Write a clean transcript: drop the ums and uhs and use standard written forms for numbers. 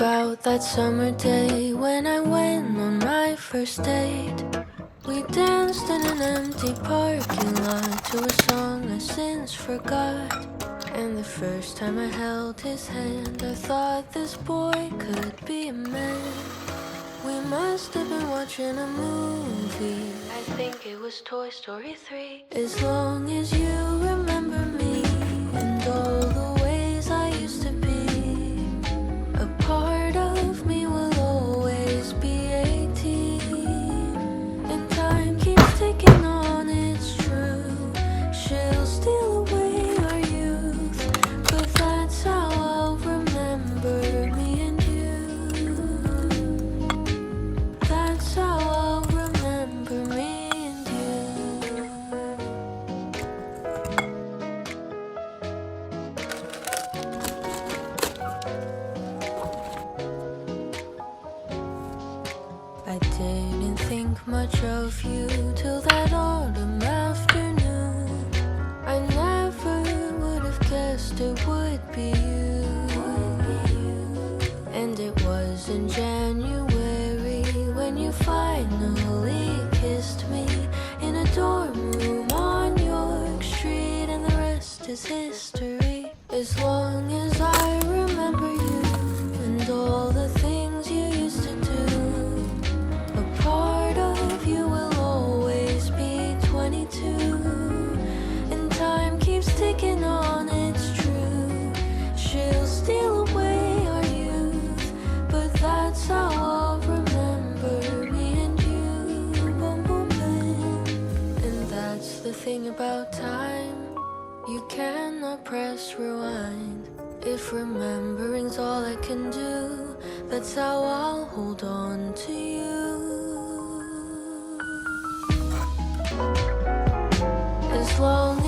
about that summer day when I went on my first date. We danced in an empty parking lot to a song I since forgot. And the first time I held his hand, I thought this boy could be a man. We must have been watching a movie. I think it was Toy Story 3. As long as you remember me and all the ways I used to be, a part of me will always be 18. And time keeps ticking on, it's true. She'll steal away our youth, but that's how I'll remember me and you. That's how I'll remember me and you. I didn't think much of you till that autumn afternoon. I never would have guessed it would be you. And it was in January when you finally kissed me in a dorm room on York Street, and the rest is history. As long as I remember you and all the things you used to do, a part of you will always be 22. And time keeps ticking on, it's true. She'll steal away our youth, but that's how I'll remember me and you. Boom, boom, boom. And that's the thing about time, you cannot press rewind. If remembering's all I can do, that's how I'll hold on to you. As long